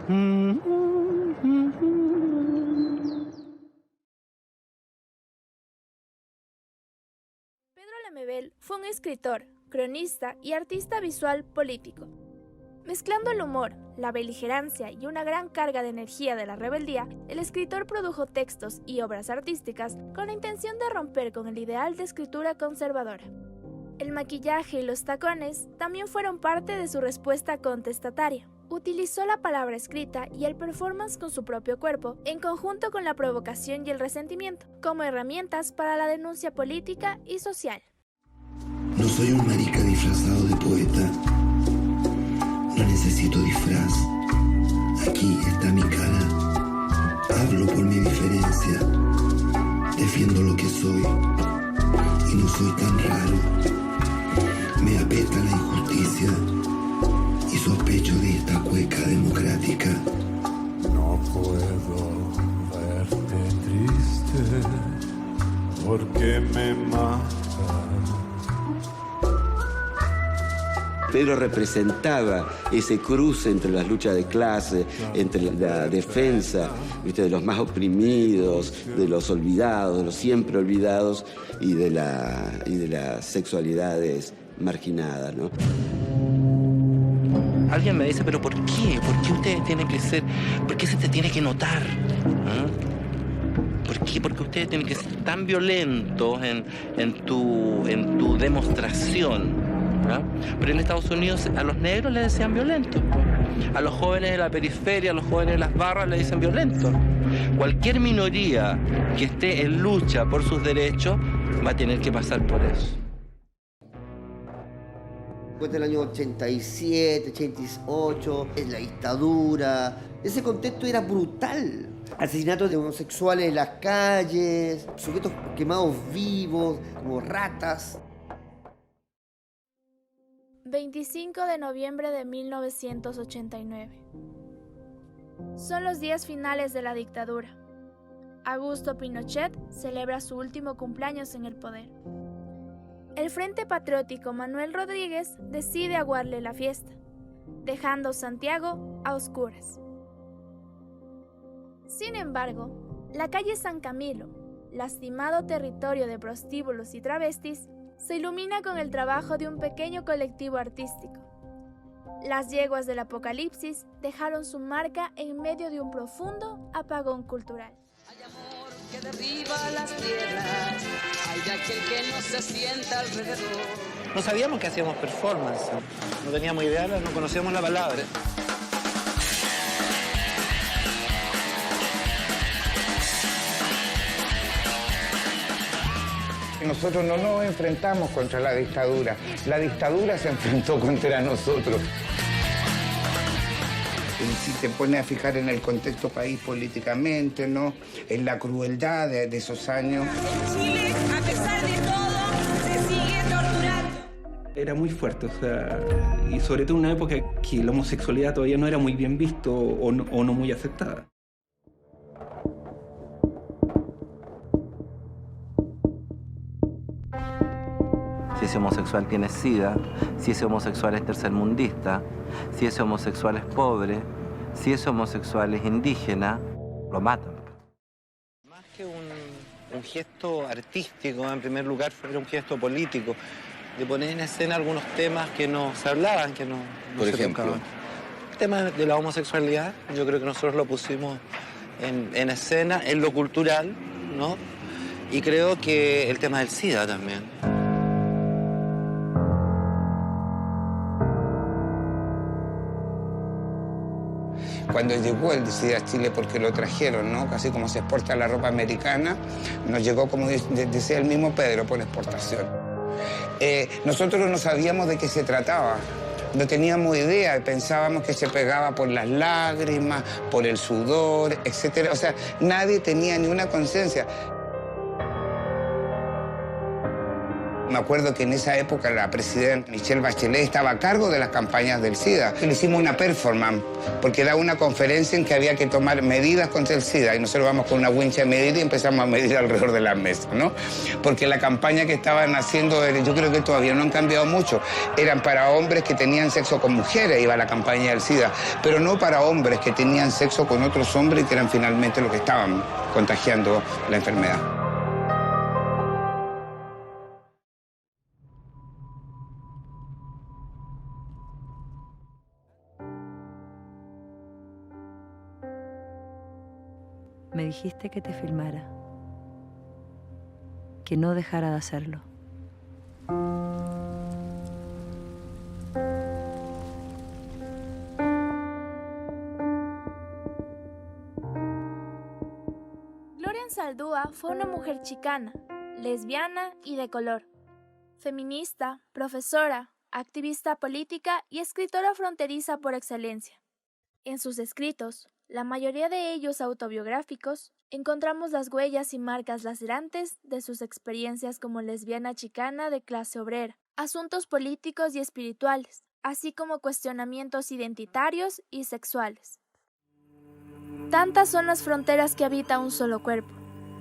Pedro Lemebel fue un escritor, cronista y artista visual político. Mezclando el humor, la beligerancia y una gran carga de energía de la rebeldía, el escritor produjo textos y obras artísticas con la intención de romper con el ideal de escritura conservadora. El maquillaje y los tacones también fueron parte de su respuesta contestataria. Utilizó la palabra escrita y el performance con su propio cuerpo, en conjunto con la provocación y el resentimiento, como herramientas para la denuncia política y social. No soy un marica disfrazado de poeta. No necesito disfraz. Aquí está mi cara. Hablo por mi diferencia. Defiendo lo que soy. Y no soy tan raro. Me apesta la injusticia. Y sospecho de esta cueca democrática. No puedo verte triste porque me mata. Pedro representaba ese cruce entre las luchas de clase, entre la defensa, ¿viste?, de los más oprimidos, de los olvidados, de los siempre olvidados y de las sexualidades marginadas, ¿no? Alguien me dice, ¿pero por qué? ¿Por qué ustedes tienen que ser? ¿Por qué se te tiene que notar? ¿Por qué? Porque ustedes tienen que ser tan violentos en tu demostración. ¿No? Pero en Estados Unidos a los negros les decían violentos, a los jóvenes de la periferia, a los jóvenes de las barras les dicen violentos. Cualquier minoría que esté en lucha por sus derechos va a tener que pasar por eso. Después del año 87, 88, en la dictadura, ese contexto era brutal. Asesinatos de homosexuales en las calles, sujetos quemados vivos, como ratas. 25 de noviembre de 1989. Son los días finales de la dictadura. Augusto Pinochet celebra su último cumpleaños en el poder. El Frente Patriótico Manuel Rodríguez decide aguarle la fiesta, dejando Santiago a oscuras. Sin embargo, la calle San Camilo, lastimado territorio de prostíbulos y travestis, se ilumina con el trabajo de un pequeño colectivo artístico. Las yeguas del apocalipsis dejaron su marca en medio de un profundo apagón cultural. Hay amor que derriba las piedras, hay de aquel que no se sienta alrededor. No sabíamos que hacíamos performance, no teníamos idea, no conocíamos la palabra. Nosotros no nos enfrentamos contra la dictadura se enfrentó contra nosotros. Si te pones a fijar en el contexto país políticamente, ¿no?, en la crueldad de esos años. En Chile, a pesar de todo, se sigue torturando. Era muy fuerte, o sea, y sobre todo en una época que la homosexualidad todavía no era muy bien visto o no muy aceptada. Si ese homosexual tiene SIDA, si ese homosexual es tercermundista, si ese homosexual es pobre, si ese homosexual es indígena, lo matan. Más que un gesto artístico, en primer lugar, fue un gesto político, de poner en escena algunos temas que no se hablaban, que no se tocaban. El tema de la homosexualidad, yo creo que nosotros lo pusimos en escena, en lo cultural, ¿no? Y creo que el tema del SIDA también. Cuando llegó el SIDA a Chile, porque lo trajeron, ¿no?, casi como se exporta la ropa americana, nos llegó, como decía el mismo Pedro, por exportación. Nosotros no sabíamos de qué se trataba, no teníamos idea, pensábamos que se pegaba por las lágrimas, por el sudor, etc. O sea, nadie tenía ni una conciencia. Me acuerdo que en esa época la presidenta Michelle Bachelet estaba a cargo de las campañas del SIDA. Le hicimos una performance, porque era una conferencia en que había que tomar medidas contra el SIDA. Y nosotros vamos con una wincha a medir y empezamos a medir alrededor de la mesa, ¿no? Porque la campaña que estaban haciendo, yo creo que todavía no han cambiado mucho. Eran para hombres que tenían sexo con mujeres, iba la campaña del SIDA. Pero no para hombres que tenían sexo con otros hombres y que eran finalmente los que estaban contagiando la enfermedad. Me dijiste que te filmara, que no dejara de hacerlo. Gloria Anzaldúa fue una mujer chicana, lesbiana y de color, feminista, profesora, activista política y escritora fronteriza por excelencia. En sus escritos, la mayoría de ellos autobiográficos, encontramos las huellas y marcas lacerantes de sus experiencias como lesbiana chicana de clase obrera, asuntos políticos y espirituales, así como cuestionamientos identitarios y sexuales. Tantas son las fronteras que habita un solo cuerpo.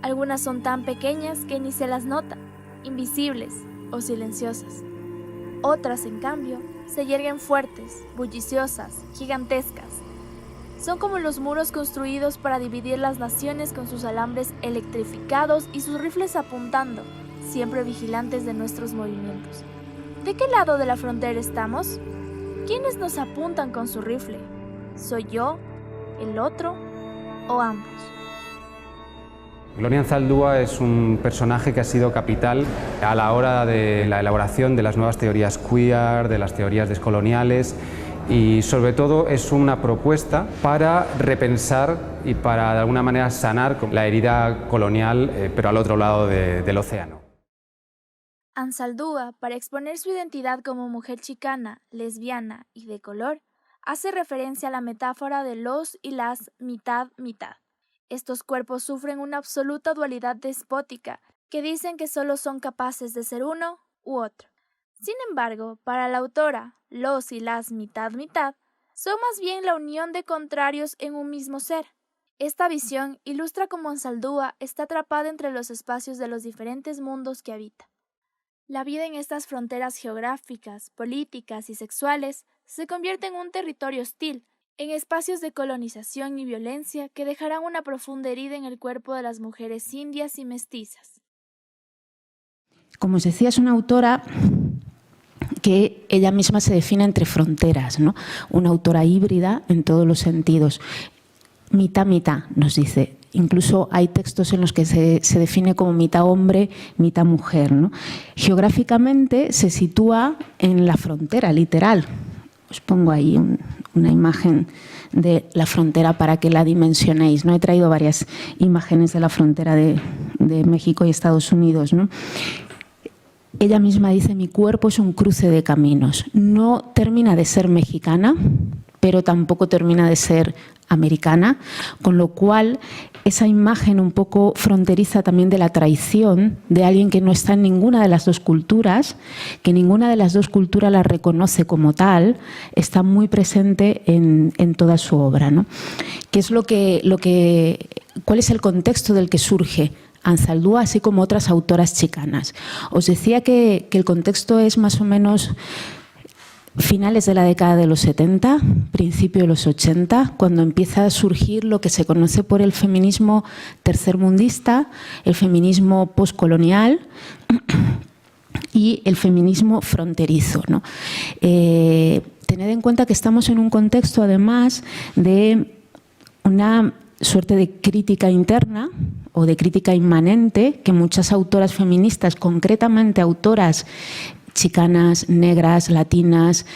Algunas son tan pequeñas que ni se las nota, invisibles o silenciosas. Otras, en cambio, se yerguen fuertes, bulliciosas, gigantescas. Son como los muros construidos para dividir las naciones con sus alambres electrificados y sus rifles apuntando, siempre vigilantes de nuestros movimientos. ¿De qué lado de la frontera estamos? ¿Quiénes nos apuntan con su rifle? ¿Soy yo, el otro o ambos? Gloria Anzaldúa es un personaje que ha sido capital a la hora de la elaboración de las nuevas teorías queer, de las teorías descoloniales, y sobre todo es una propuesta para repensar y para de alguna manera sanar la herida colonial, pero al otro lado del océano. Anzaldúa, para exponer su identidad como mujer chicana, lesbiana y de color, hace referencia a la metáfora de los y las mitad-mitad. Estos cuerpos sufren una absoluta dualidad despótica que dicen que solo son capaces de ser uno u otro. Sin embargo, para la autora, los y las mitad-mitad son más bien la unión de contrarios en un mismo ser. Esta visión ilustra cómo Anzaldúa está atrapada entre los espacios de los diferentes mundos que habita. La vida en estas fronteras geográficas, políticas y sexuales se convierte en un territorio hostil, en espacios de colonización y violencia que dejarán una profunda herida en el cuerpo de las mujeres indias y mestizas. Como os decía, es una autora que ella misma se define entre fronteras, ¿no? Una autora híbrida en todos los sentidos. Mitad-mitad, nos dice. Incluso hay textos en los que se define como mitad hombre, mitad mujer, ¿no? Geográficamente se sitúa en la frontera, literal. Os pongo ahí una imagen de la frontera para que la dimensionéis, ¿no? He traído varias imágenes de la frontera de México y Estados Unidos, ¿no? Ella misma dice: mi cuerpo es un cruce de caminos. No termina de ser mexicana, pero tampoco termina de ser americana, con lo cual esa imagen un poco fronteriza también de la traición de alguien que no está en ninguna de las dos culturas, que ninguna de las dos culturas la reconoce como tal, está muy presente en toda su obra, ¿no? ¿Qué es cuál es el contexto del que surge Anzaldúa, así como otras autoras chicanas? Os decía que el contexto es más o menos finales de la década de los 70, principio de los 80, cuando empieza a surgir lo que se conoce por el feminismo tercermundista, el feminismo postcolonial y el feminismo fronterizo, ¿no? Tened en cuenta que estamos en un contexto, además, de una suerte de crítica interna o de crítica inmanente que muchas autoras feministas, concretamente autoras chicanas, negras, latinas,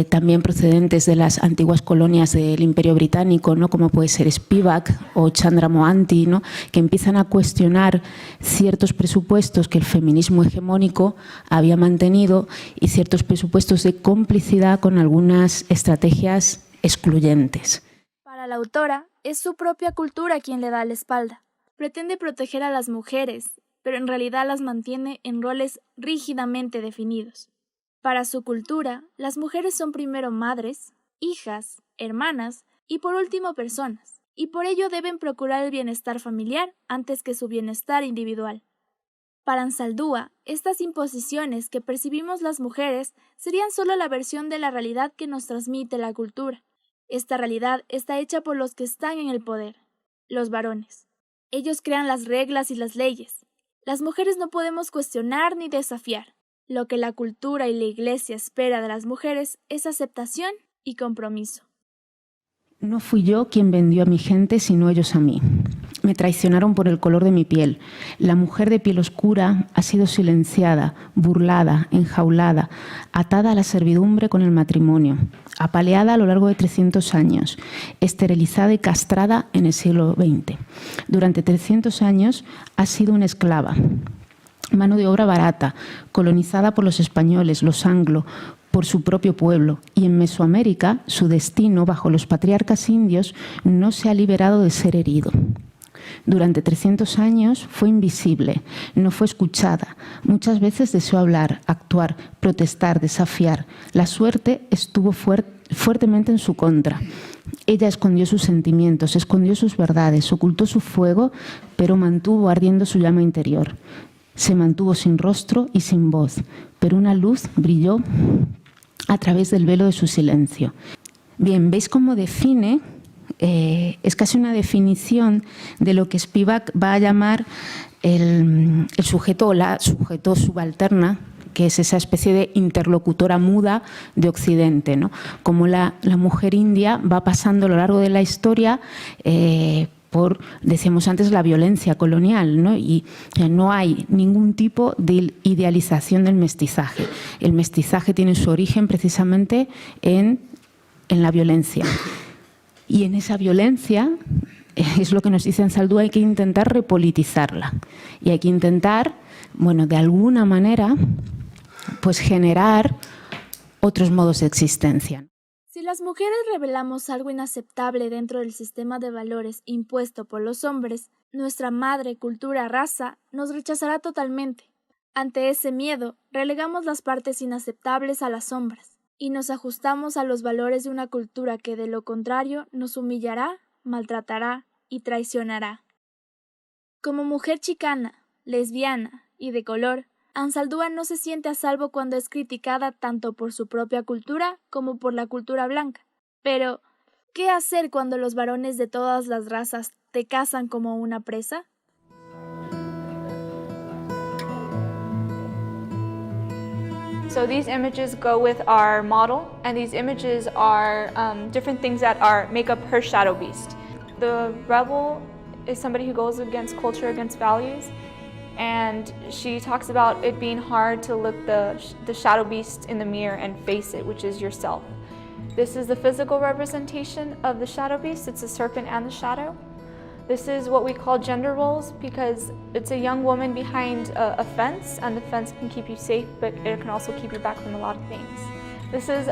también procedentes de las antiguas colonias del Imperio Británico, ¿no? Como puede ser Spivak o Chandra Mohanty, ¿no? Que empiezan a cuestionar ciertos presupuestos que el feminismo hegemónico había mantenido y ciertos presupuestos de complicidad con algunas estrategias excluyentes. Para la autora, es su propia cultura quien le da la espalda. Pretende proteger a las mujeres, pero en realidad las mantiene en roles rígidamente definidos. Para su cultura, las mujeres son primero madres, hijas, hermanas y por último personas, y por ello deben procurar el bienestar familiar antes que su bienestar individual. Para Anzaldúa, estas imposiciones que percibimos las mujeres serían solo la versión de la realidad que nos transmite la cultura. Esta realidad está hecha por los que están en el poder, los varones. Ellos crean las reglas y las leyes. Las mujeres no podemos cuestionar ni desafiar. Lo que la cultura y la Iglesia espera de las mujeres es aceptación y compromiso. No fui yo quien vendió a mi gente, sino ellos a mí. Me traicionaron por el color de mi piel. La mujer de piel oscura ha sido silenciada, burlada, enjaulada, atada a la servidumbre con el matrimonio, apaleada a lo largo de 300 años, esterilizada y castrada en el siglo XX. Durante 300 años ha sido una esclava, mano de obra barata, colonizada por los españoles, los anglo, por su propio pueblo, y en Mesoamérica su destino bajo los patriarcas indios no se ha liberado de ser herido. Durante 300 años fue invisible, no fue escuchada. Muchas veces deseó hablar, actuar, protestar, desafiar. La suerte estuvo fuertemente en su contra. Ella escondió sus sentimientos, escondió sus verdades, ocultó su fuego, pero mantuvo ardiendo su llama interior. Se mantuvo sin rostro y sin voz, pero una luz brilló a través del velo de su silencio. Bien, ¿veis cómo define? Es casi una definición de lo que Spivak va a llamar el sujeto o la sujeto subalterna, que es esa especie de interlocutora muda de Occidente, ¿no? Como la mujer india va pasando a lo largo de la historia por, decíamos antes, la violencia colonial, ¿no? Y no hay ningún tipo de idealización del mestizaje. El mestizaje tiene su origen precisamente en la violencia. Y en esa violencia, es lo que nos dice Anzaldúa, hay que intentar repolitizarla. Y hay que intentar, bueno, de alguna manera, pues generar otros modos de existencia. Si las mujeres revelamos algo inaceptable dentro del sistema de valores impuesto por los hombres, nuestra madre cultura raza nos rechazará totalmente. Ante ese miedo, relegamos las partes inaceptables a las sombras y nos ajustamos a los valores de una cultura que, de lo contrario, nos humillará, maltratará y traicionará. Como mujer chicana, lesbiana y de color, Anzaldúa no se siente a salvo cuando es criticada tanto por su propia cultura como por la cultura blanca. Pero, ¿qué hacer cuando los varones de todas las razas te cazan como una presa? So these images go with our model, and these images are different things that make up her shadow beast. The rebel is somebody who goes against culture, against values, and she talks about it being hard to look the shadow beast in the mirror and face it, which is yourself. This is the physical representation of the shadow beast. It's the serpent and the shadow. This is what we call gender roles because it's a young woman behind a fence, and the fence can keep you safe, but it can also keep you back from a lot of things. This is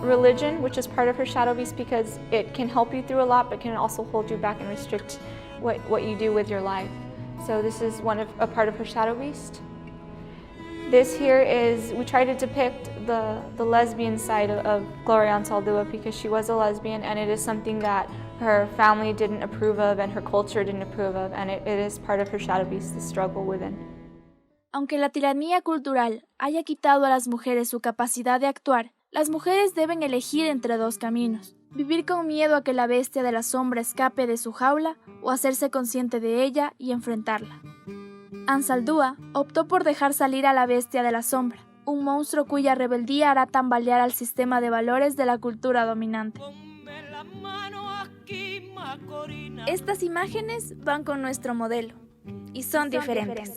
religion, which is part of her shadow beast because it can help you through a lot, but can also hold you back and restrict what you do with your life. So this is a part of her shadow beast. This here is, we try to depict the lesbian side of Gloria Anzaldúa because she was a lesbian, and it is something that her family didn't approve of and her culture didn't approve of, and it is part of her shadow beast, the struggle within. Aunque la tiranía cultural haya quitado a las mujeres su capacidad de actuar, las mujeres deben elegir entre dos caminos: vivir con miedo a que la bestia de la sombra escape de su jaula o hacerse consciente de ella y enfrentarla. Anzaldúa optó por dejar salir a la bestia de la sombra, un monstruo cuya rebeldía hará tambalear al sistema de valores de la cultura dominante. Estas imágenes van con nuestro modelo y son diferentes.